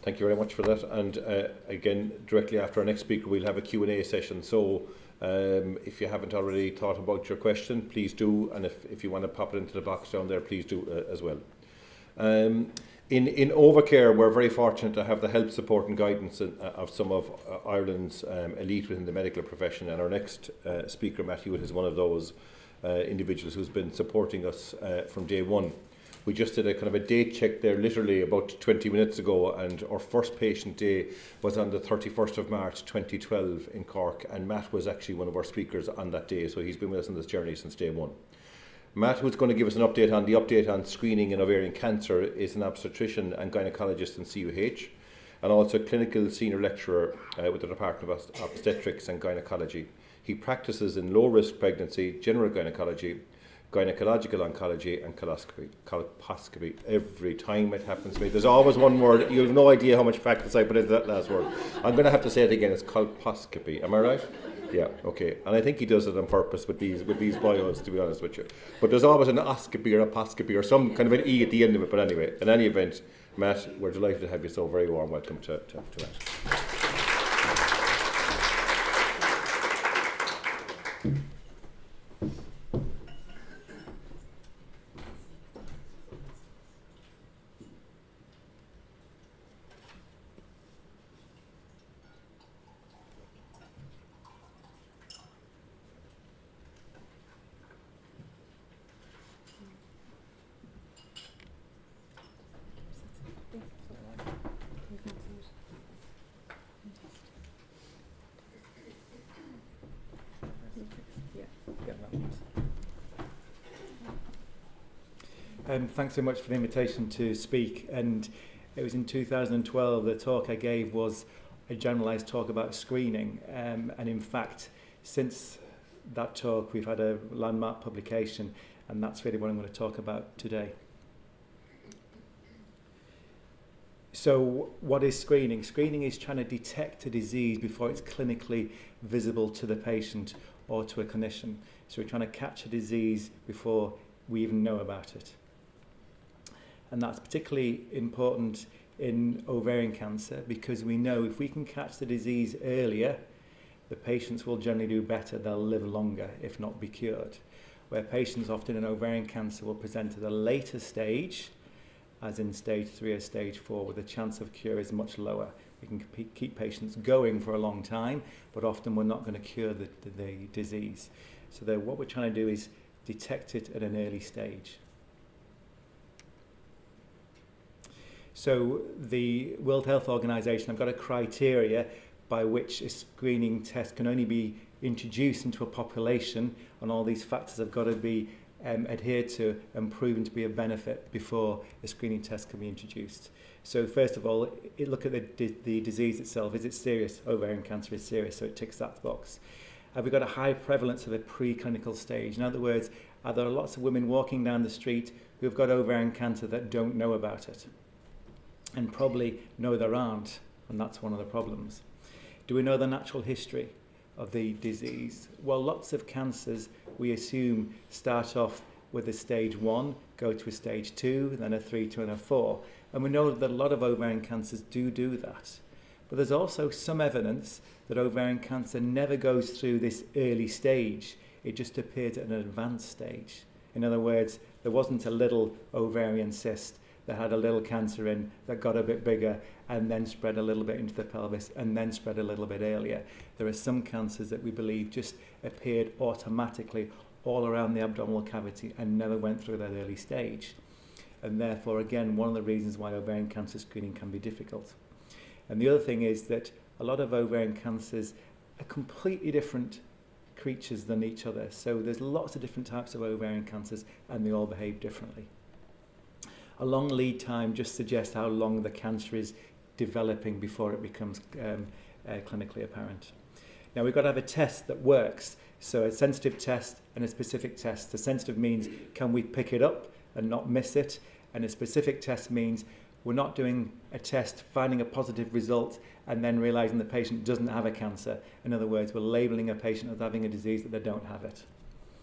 Thank you very much for that. And again, directly after our next speaker, we'll have a Q&A session. So if you haven't already thought about your question, please do. And if you want to pop it into the box down there, please do as well. In Overcare, we're very fortunate to have the help, support and guidance of some of Ireland's elite within the medical profession. And our next speaker, Matt Hewitt, is one of those individuals who's been supporting us from day one. We just did a kind of a date check there literally about 20 minutes ago, and our first patient day was on the 31st of March 2012 in Cork, and Matt was actually one of our speakers on that day, so he's been with us on this journey since day one. Matt, who's going to give us an update on screening in ovarian cancer, is an obstetrician and gynaecologist in CUH, and also a clinical senior lecturer with the Department of Obstetrics and Gynaecology. He practices in low-risk pregnancy, general gynecology, gynaecological oncology and colposcopy. Every time it happens to me, there's always one word. You have no idea how much practice I put into that last word. I'm going to have to say it again. It's colposcopy. Am I right? Yeah. Okay. And I think he does it on purpose with these bios, to be honest with you. But there's always an oscopy or a poscopy or some kind of an E at the end of it. But anyway, in any event, Matt, we're delighted to have you. So very warm welcome to Matt. Thanks so much for the invitation to speak. And it was in 2012, the talk I gave was a generalised talk about screening. And in fact, since that talk, we've had a landmark publication, and that's really what I'm going to talk about today. So what is screening? Screening is trying to detect a disease before it's clinically visible to the patient or to a clinician. So we're trying to catch a disease before we even know about it. And that's particularly important in ovarian cancer because we know if we can catch the disease earlier, the patients will generally do better, they'll live longer, if not be cured. Where patients often in ovarian cancer will present at a later stage, as in stage 3 or stage 4, where the chance of cure is much lower. We can keep patients going for a long time, but often we're not going to cure the disease. So what we're trying to do is detect it at an early stage. So the World Health Organization have got a criteria by which a screening test can only be introduced into a population, and all these factors have got to be adhered to and proven to be a benefit before a screening test can be introduced. So first of all, look at the disease itself. Is it serious? Ovarian cancer is serious, so it ticks that box. Have we got a high prevalence of a preclinical stage? In other words, are there lots of women walking down the street who've got ovarian cancer that don't know about it? And probably know there aren't, and that's one of the problems. Do we know the natural history of the disease? Well, lots of cancers, we assume, start off with a stage 1, go to a stage 2, then a 3, 2 and a 4. And we know that a lot of ovarian cancers do that. But there's also some evidence that ovarian cancer never goes through this early stage. It just appears at an advanced stage. In other words, there wasn't a little ovarian cyst that had a little cancer in that got a bit bigger and then spread a little bit into the pelvis and then spread a little bit earlier. There are some cancers that we believe just appeared automatically all around the abdominal cavity and never went through that early stage. And therefore, again, one of the reasons why ovarian cancer screening can be difficult. And the other thing is that a lot of ovarian cancers are completely different creatures than each other. So there's lots of different types of ovarian cancers and they all behave differently. A long lead time just suggests how long the cancer is developing before it becomes clinically apparent. Now we've got to have a test that works. So a sensitive test and a specific test. The sensitive means can we pick it up and not miss it? And a specific test means we're not doing a test, finding a positive result and then realizing the patient doesn't have a cancer. In other words, we're labeling a patient as having a disease that they don't have it.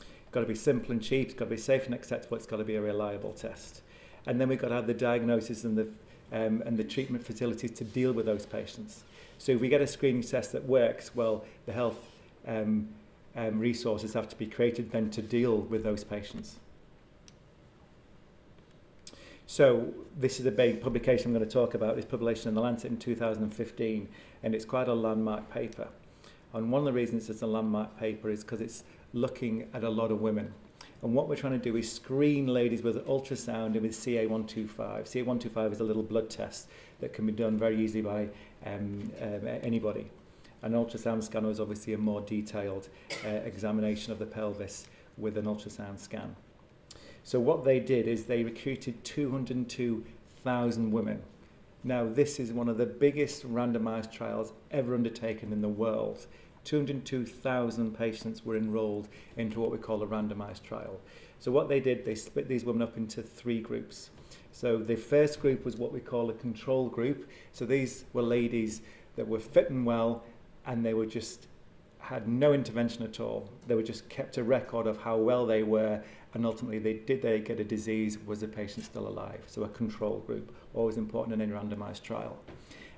It's got to be simple and cheap, it's got to be safe and acceptable, it's got to be a reliable test. And then we've got to have the diagnosis and the treatment facilities to deal with those patients. So if we get a screening test that works, well, the health resources have to be created then to deal with those patients. So this is a big publication I'm going to talk about. It's published in The Lancet in 2015, and it's quite a landmark paper. And one of the reasons it's a landmark paper is because it's looking at a lot of women. And what we're trying to do is screen ladies with ultrasound and with CA125. CA125 is a little blood test that can be done very easily by anybody. An ultrasound scanner is obviously a more detailed examination of the pelvis with an ultrasound scan. So what they did is they recruited 202,000 women. Now, this is one of the biggest randomized trials ever undertaken in the world. 202,000 patients were enrolled into what we call a randomized trial. So what they did, they split these women up into 3 groups. So the first group was what we call a control group. So these were ladies that were fit and well, and they were just had no intervention at all. They were just kept a record of how well they were, and ultimately did they get a disease, was the patient still alive? So a control group, always important in any randomized trial.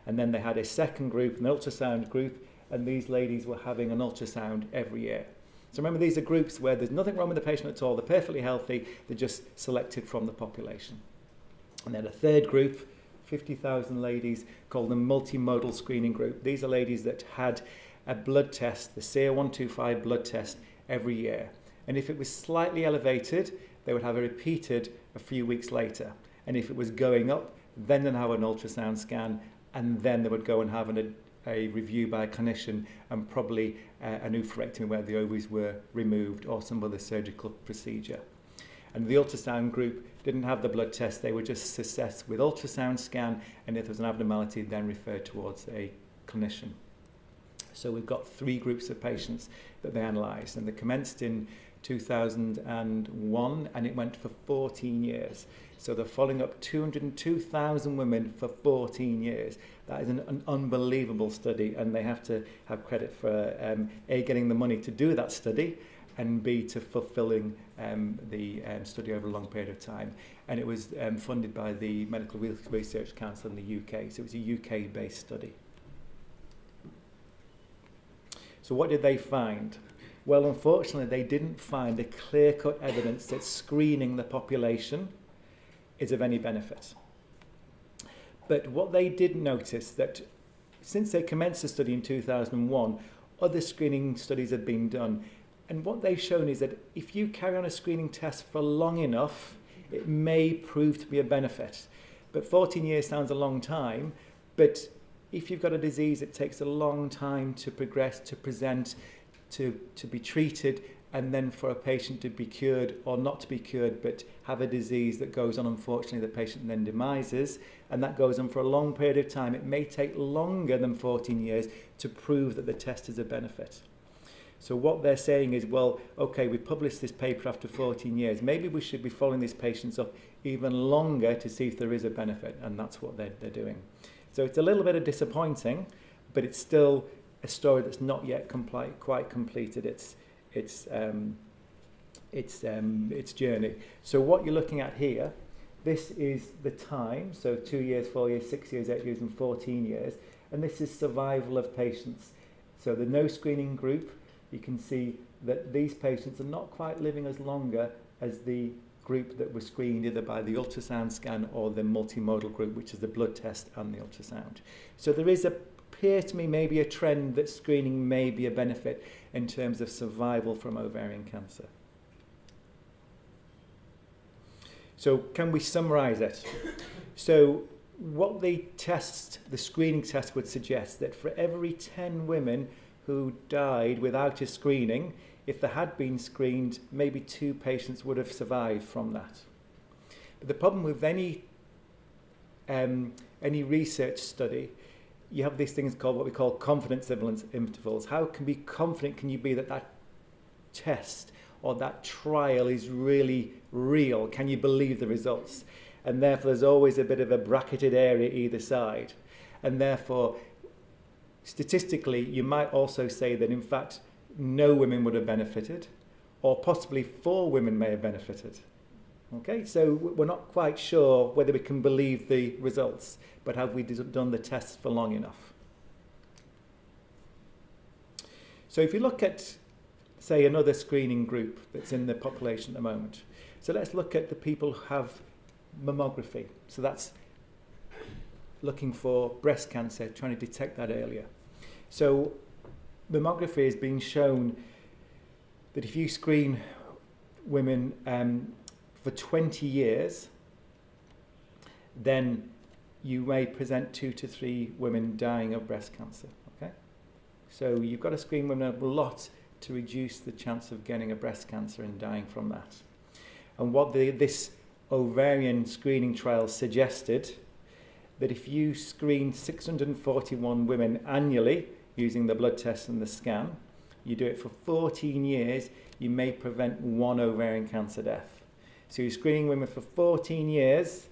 And then they had a second group, an ultrasound group, and these ladies were having an ultrasound every year. So remember, these are groups where there's nothing wrong with the patient at all, they're perfectly healthy, they're just selected from the population. And then a third group, 50,000 ladies, called the multimodal screening group. These are ladies that had a blood test, the CA125 blood test, every year. And if it was slightly elevated, they would have it repeated a few weeks later. And if it was going up, then they'd have an ultrasound scan, and then they would go and have a review by a clinician and probably an oophorectomy where the ovaries were removed or some other surgical procedure. And the ultrasound group didn't have the blood test, they were just assessed with ultrasound scan, and if there was an abnormality, then referred towards a clinician. So we've got 3 groups of patients that they analysed, and they commenced in 2001, and it went for 14 years. So they're following up 202,000 women for 14 years. That is an unbelievable study, and they have to have credit for A, getting the money to do that study, and B, to fulfilling the study over a long period of time. And it was funded by the Medical Research Council in the UK, so it was a UK-based study. So what did they find? Well, unfortunately, they didn't find a clear-cut evidence that screening the population is of any benefit. But what they did notice that since they commenced the study in 2001, other screening studies had been done. And what they've shown is that if you carry on a screening test for long enough, it may prove to be a benefit. But 14 years sounds a long time, but if you've got a disease, it takes a long time to progress, to present, to be treated, and then for a patient to be cured or not to be cured, but have a disease that goes on. Unfortunately, the patient then demises, and that goes on for a long period of time. It may take longer than 14 years to prove that the test is a benefit. So what they're saying is, well, okay, we published this paper after 14 years. Maybe we should be following these patients up even longer to see if there is a benefit, and that's what they're doing. So it's a little bit of disappointing, but it's still a story that's not yet quite completed its journey. So what you're looking at here, this is the time, so 2 years, 4 years, 6 years, 8 years, and 14 years, and this is survival of patients. So the no screening group, you can see that these patients are not quite living as longer as the group that was screened either by the ultrasound scan or the multimodal group, which is the blood test and the ultrasound. So there appears to me maybe a trend that screening may be a benefit in terms of survival from ovarian cancer. So can we summarise it? So what the screening test would suggest that for every 10 women who died without a screening, if they had been screened, maybe 2 patients would have survived from that. But the problem with any research study, you have these things called what we call confidence intervals. How confident can you be that that test or that trial is really real? Can you believe the results? And therefore, there's always a bit of a bracketed area either side. And therefore, statistically, you might also say that, in fact, no women would have benefited, or possibly 4 women may have benefited. Okay, so we're not quite sure whether we can believe the results, but have we done the tests for long enough? So if you look at, say, another screening group that's in the population at the moment, so let's look at the people who have mammography. So that's looking for breast cancer, trying to detect that earlier. So mammography has been shown that if you screen women for 20 years, then you may present 2 to 3 women dying of breast cancer. Okay, so you've got to screen women a lot to reduce the chance of getting a breast cancer and dying from that. And what this ovarian screening trial suggested, that if you screen 641 women annually using the blood test and the scan, you do it for 14 years, you may prevent 1 ovarian cancer death. So you're screening women for 14 years,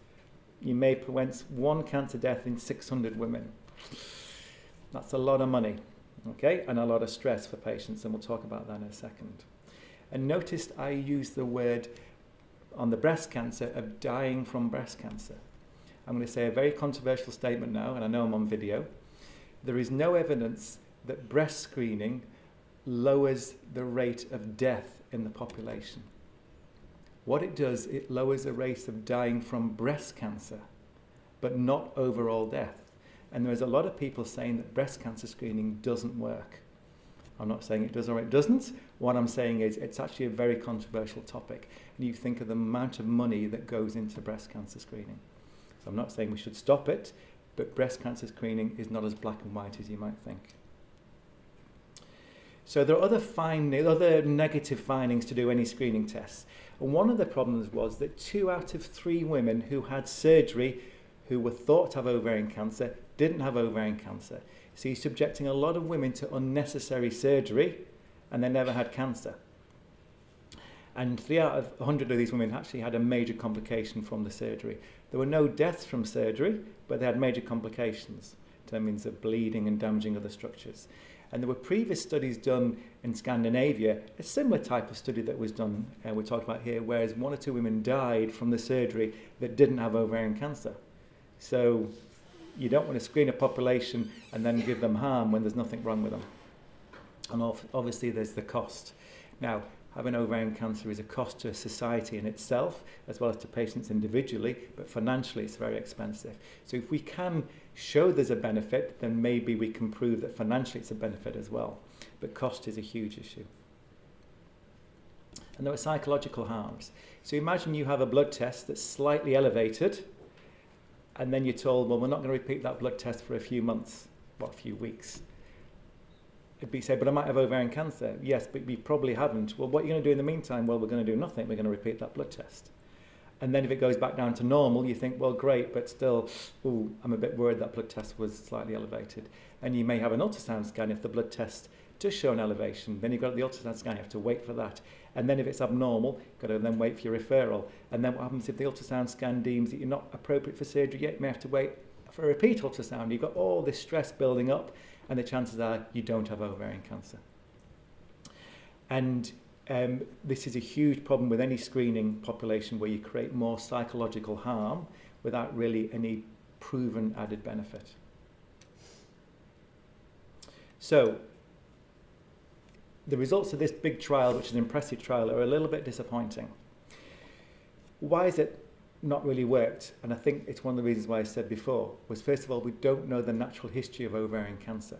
you may prevent 1 cancer death in 600 women. That's a lot of money, okay, and a lot of stress for patients, and we'll talk about that in a second. And notice I use the word on the breast cancer of dying from breast cancer. I'm going to say a very controversial statement now, and I know I'm on video. There is no evidence that breast screening lowers the rate of death in the population. What it does, it lowers the rate of dying from breast cancer, but not overall death. And there's a lot of people saying that breast cancer screening doesn't work. I'm not saying it does or it doesn't. What I'm saying is it's actually a very controversial topic. And you think of the amount of money that goes into breast cancer screening. So I'm not saying we should stop it, but breast cancer screening is not as black and white as you might think. So there are other negative findings to do any screening tests. And one of the problems was that 2 out of 3 women who had surgery who were thought to have ovarian cancer didn't have ovarian cancer. So you're subjecting a lot of women to unnecessary surgery and they never had cancer. And 3 out of 100 of these women actually had a major complication from the surgery. There were no deaths from surgery, but they had major complications in terms of bleeding and damaging other structures. And there were previous studies done in Scandinavia, a similar type of study that was done, we're talking about here, whereas 1 or 2 women died from the surgery that didn't have ovarian cancer. So you don't want to screen a population and then give them harm when there's nothing wrong with them. And obviously there's the cost. Now, having ovarian cancer is a cost to a society in itself, as well as to patients individually, but financially it's very expensive. So if we can show there's a benefit, then maybe we can prove that financially it's a benefit as well. But cost is a huge issue. And there are psychological harms. So imagine you have a blood test that's slightly elevated, and then you're told, well, we're not going to repeat that blood test for a few months, or a few weeks. It'd be said, but I might have ovarian cancer. Yes, but we probably haven't. Well, what are you going to do in the meantime? Well, we're going to do nothing. We're going to repeat that blood test. And then if it goes back down to normal, you think, well, great, but still, I'm a bit worried that blood test was slightly elevated. And you may have an ultrasound scan if the blood test does show an elevation. Then you've got the ultrasound scan, you have to wait for that. And then if it's abnormal, you've got to then wait for your referral. And then what happens if the ultrasound scan deems that you're not appropriate for surgery yet? You may have to wait for a repeat ultrasound. You've got all this stress building up, and the chances are you don't have ovarian cancer. And this is a huge problem with any screening population where you create more psychological harm without really any proven added benefit. So the results of this big trial, which is an impressive trial, are a little bit disappointing. Why has it not really worked? And I think it's one of the reasons why I said before, was first of all, we don't know the natural history of ovarian cancer.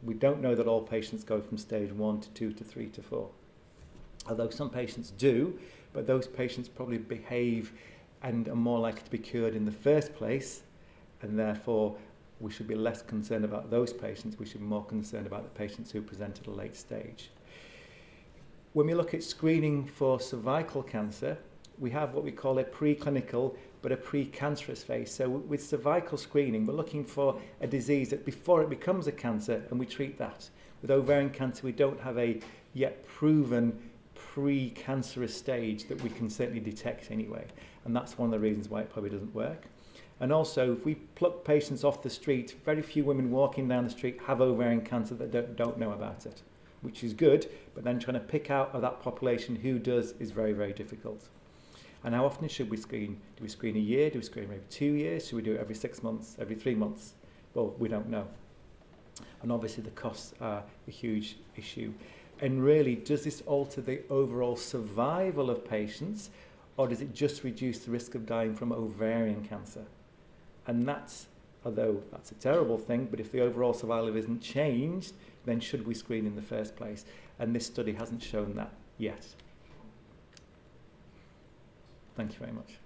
We don't know that all patients go from stage 1 to 2 to 3 to 4. Although some patients do, but those patients probably behave and are more likely to be cured in the first place, and therefore we should be less concerned about those patients. We should be more concerned about the patients who present at a late stage. When we look at screening for cervical cancer, we have what we call a preclinical but a precancerous phase. So with cervical screening, we're looking for a disease that before it becomes a cancer, and we treat that. With ovarian cancer, we don't have a yet proven pre-cancerous stage that we can certainly detect anyway. And that's one of the reasons why it probably doesn't work. And also, if we pluck patients off the street, very few women walking down the street have ovarian cancer that don't know about it, which is good, but then trying to pick out of that population who does is very, very difficult. And how often should we screen? Do we screen a year? Do we screen every 2 years? Should we do it every 6 months, every 3 months? Well, we don't know. And obviously the costs are a huge issue. And really, does this alter the overall survival of patients, or does it just reduce the risk of dying from ovarian cancer? And that's, although that's a terrible thing, but if the overall survival isn't changed, then should we screen in the first place? And this study hasn't shown that yet. Thank you very much.